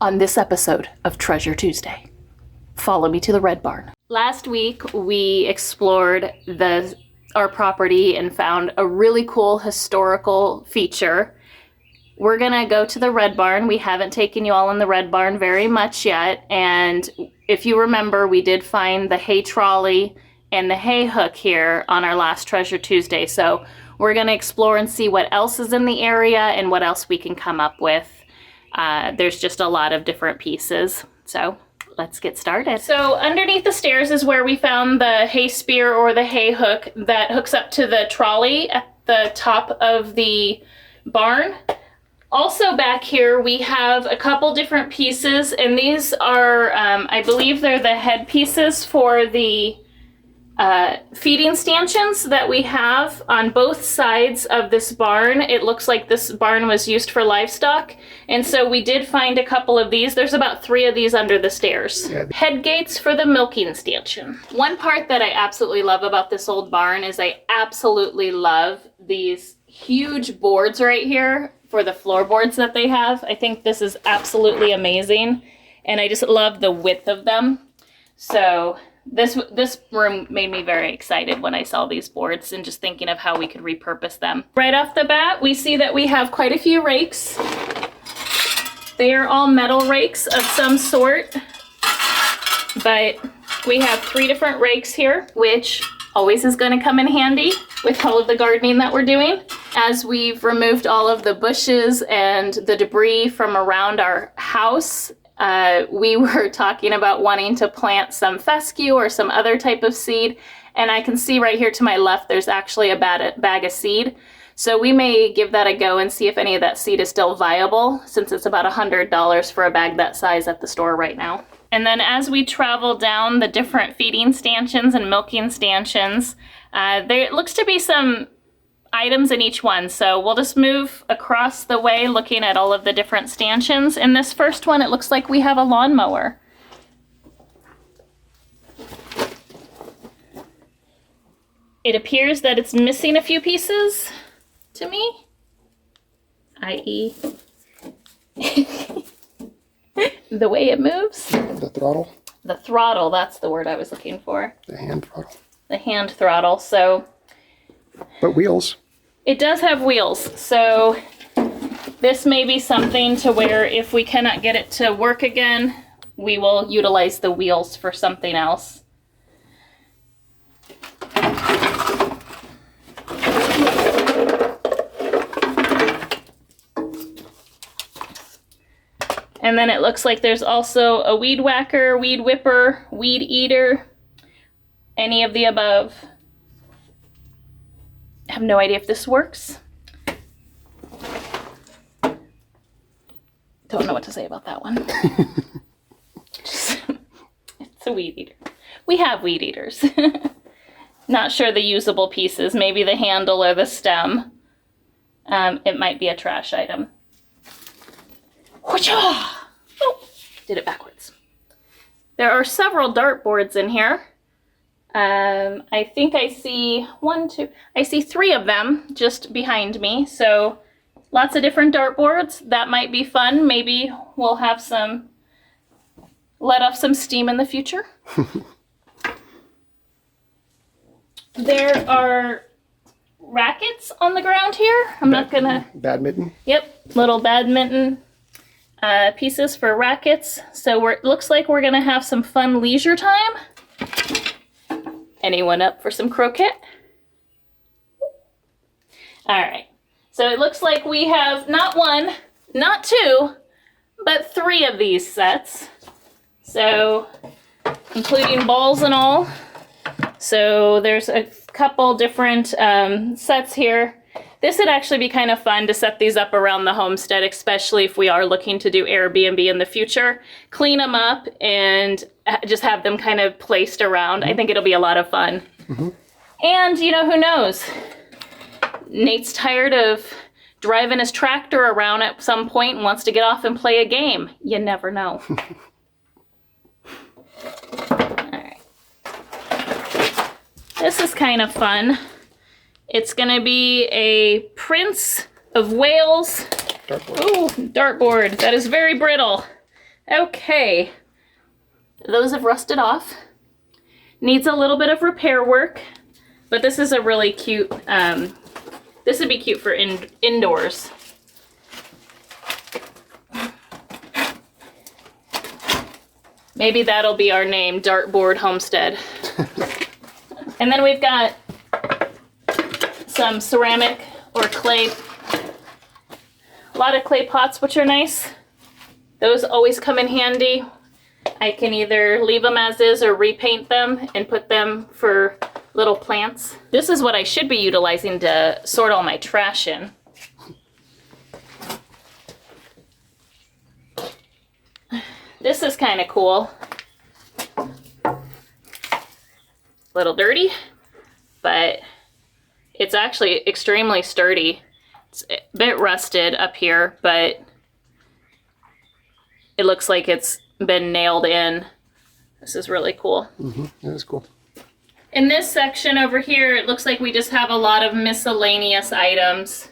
on this episode of Treasure Tuesday. Follow me to the Red Barn. Last week, we explored our property and found a really cool historical feature. We're gonna go to the Red Barn. We haven't taken you all in the Red Barn very much yet, and if you remember, we did find the hay trolley and the hay hook here on our last Treasure Tuesday, so we're gonna explore and see what else is in the area and what else we can come up with. There's just a lot of different pieces, so let's get started. So underneath the stairs is where we found the hay spear or the hay hook that hooks up to the trolley at the top of the barn. Also back here we have a couple different pieces, and these are, I believe they're the head pieces for the feeding stanchions that we have on both sides of this barn. It looks like this barn was used for livestock, and so we did find a couple of these. There's about 3 of these under the stairs. Yeah. Head gates for the milking stanchion. One part that I absolutely love about this old barn is I absolutely love these huge boards right here for the floorboards that they have. I think this is absolutely amazing, and I just love the width of them. So this room made me very excited when I saw these boards and just thinking of how we could repurpose them. Right off the bat, we see that we have quite a few rakes. They are all metal rakes of some sort, but we have 3 different rakes here, which always is going to come in handy with all of the gardening that we're doing. As we've removed all of the bushes and the debris from around our house, we were talking about wanting to plant some fescue or some other type of seed, and I can see right here to my left there's actually a bag of seed. So we may give that a go and see if any of that seed is still viable, since it's about $100 for a bag that size at the store right now. And then as we travel down the different feeding stanchions and milking stanchions, there looks to be some items in each one, so we'll just move across the way looking at all of the different stanchions. In this first one, it looks like we have a lawnmower. It appears that it's missing a few pieces to me, i.e. the way it moves. The throttle. The throttle, that's the word I was looking for. The hand throttle. The hand throttle, so. But wheels. It does have wheels, so this may be something to where if we cannot get it to work again, we will utilize the wheels for something else. And then it looks like there's also a weed whacker, weed whipper, weed eater, any of the above. I have no idea if this works. Don't know what to say about that one. It's a weed eater. We have weed eaters. Not sure the usable pieces, maybe the handle or the stem. It might be a trash item. Oh, did it backwards. There are several dartboards in here. I think I see 3 of them just behind me. So lots of different dartboards. That might be fun. Maybe we'll have let off some steam in the future. There are rackets on the ground here. I'm not gonna. Badminton. Yep, little badminton pieces for rackets. So it looks like we're gonna have some fun leisure time. Anyone up for some croquet? All right, so it looks like we have not 1, not 2, but 3 of these sets. So, including balls and all. So there's a couple different sets here. This would actually be kind of fun to set these up around the homestead, especially if we are looking to do Airbnb in the future. Clean them up and just have them kind of placed around. I think it'll be a lot of fun. And, you know, who knows? Nate's tired of driving his tractor around at some point and wants to get off and play a game. You never know. Alright. This is kind of fun. It's gonna be a Prince of Wales dartboard. Ooh, dartboard. That is very brittle. Okay, those have rusted off. Needs a little bit of repair work, but this is a really cute, this would be cute for indoors. Maybe that'll be our name, Dartboard Homestead. And then we've got some ceramic or clay, a lot of clay pots, which are nice. Those always come in handy. I can either leave them as is or repaint them and put them for little plants. This is what I should be utilizing to sort all my trash in. This is kind of cool. Little dirty, but it's actually extremely sturdy. It's a bit rusted up here, but it looks like it's been nailed in. This is really cool. That is cool. In this section over here, it looks like we just have a lot of miscellaneous items.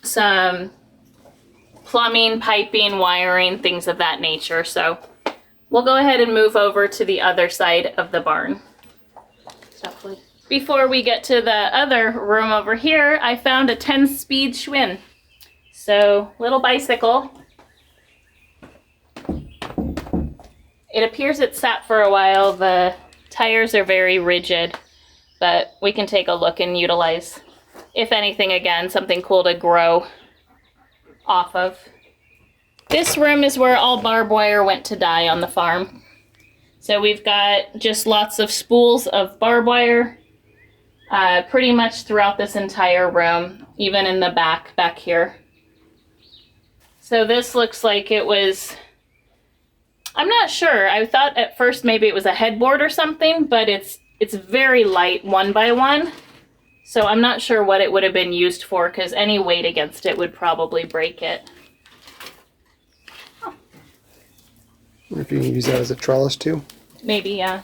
Some plumbing, piping, wiring, things of that nature. So we'll go ahead and move over to the other side of the barn. Before we get to the other room over here, I found a 10-speed Schwinn. So, little bicycle. It appears it sat for a while. The tires are very rigid, but we can take a look and utilize, if anything, again, something cool to grow off of. This room is where all barbed wire went to die on the farm. So we've got just lots of spools of barbed wire pretty much throughout this entire room, even in the back here. So this looks like it was, I'm not sure. I thought at first maybe it was a headboard or something, but it's very light 1x1. So I'm not sure what it would have been used for, because any weight against it would probably break it. I wonder if you can use that as a trellis too. Maybe, yeah.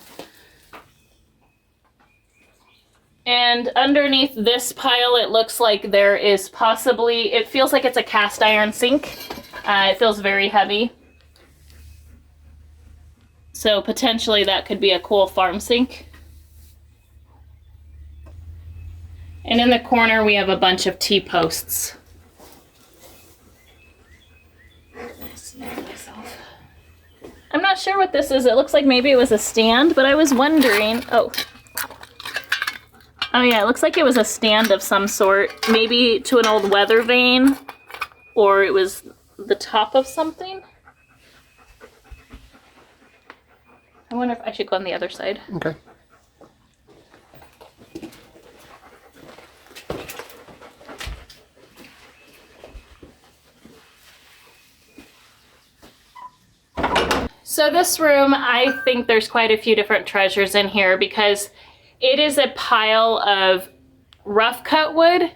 And underneath this pile, it looks like there is possibly, it feels like it's a cast iron sink. It feels very heavy. So potentially that could be a cool farm sink. And in the corner, we have a bunch of T-posts. I'm not sure what this is. It looks like maybe it was a stand, but I was wondering, oh yeah, it looks like it was a stand of some sort, maybe to an old weather vane, or it was the top of something. I wonder if I should go on the other side. Okay. So this room, I think there's quite a few different treasures in here because it is a pile of rough cut wood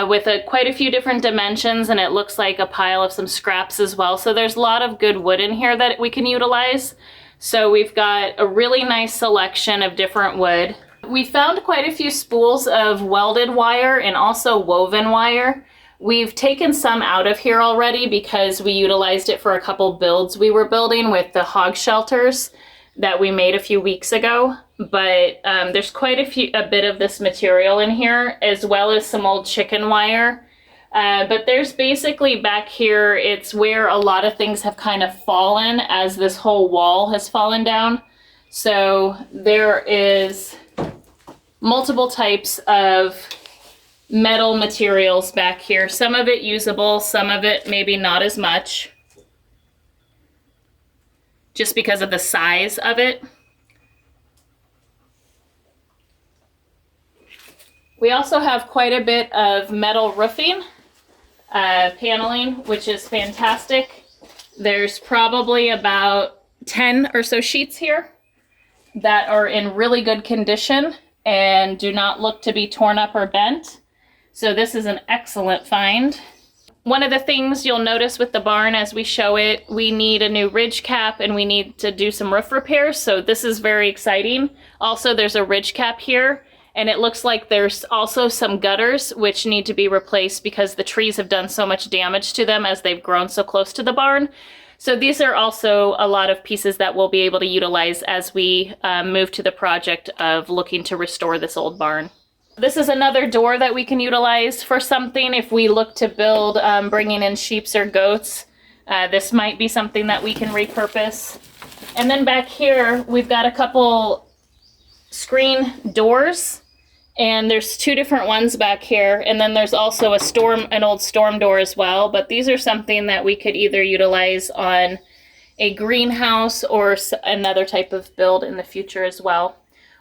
with quite a few different dimensions, and it looks like a pile of some scraps as well. So there's a lot of good wood in here that we can utilize. So we've got a really nice selection of different wood. We found quite a few spools of welded wire and also woven wire. We've taken some out of here already because we utilized it for a couple builds we were building with the hog shelters that we made a few weeks ago. But there's quite a bit of this material in here, as well as some old chicken wire. But there's basically back here, it's where a lot of things have kind of fallen as this whole wall has fallen down. So there is multiple types of metal materials back here. Some of it usable, some of it maybe not as much, just because of the size of it. We also have quite a bit of metal roofing, paneling, which is fantastic. There's probably about 10 or so sheets here that are in really good condition and do not look to be torn up or bent. So this is an excellent find. One of the things you'll notice with the barn as we show it, we need a new ridge cap and we need to do some roof repairs. So this is very exciting. Also, there's a ridge cap here, And it looks like there's also some gutters which need to be replaced because the trees have done so much damage to them as they've grown so close to the barn. So these are also a lot of pieces that we'll be able to utilize as we move to the project of looking to restore this old barn. This is another door that we can utilize for something if we look to build, bringing in sheep or goats. This might be something that we can repurpose. And then back here, we've got a couple screen doors, and there's two different ones back here. And then there's also an old storm door as well. But these are something that we could either utilize on a greenhouse or another type of build in the future as well.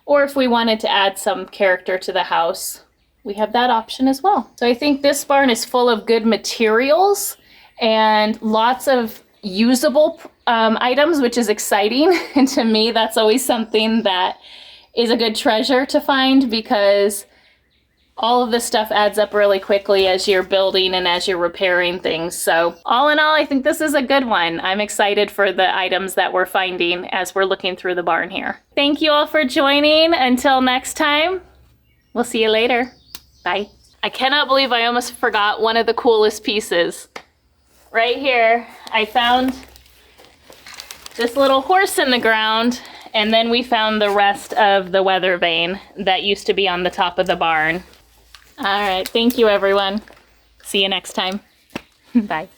Or if we wanted to add some character to the house, we have that option as well. So I think this barn is full of good materials and lots of usable items, which is exciting. And to me, that's always something that is a good treasure to find, because all of this stuff adds up really quickly as you're building and as you're repairing things. So all in all, I think this is a good one. I'm excited for the items that we're finding as we're looking through the barn here. Thank you all for joining. Until next time, we'll see you later. Bye. I cannot believe I almost forgot one of the coolest pieces. Right here, I found this little horse in the ground, and then we found the rest of the weather vane that used to be on the top of the barn. All right, thank you everyone. See you next time. Bye.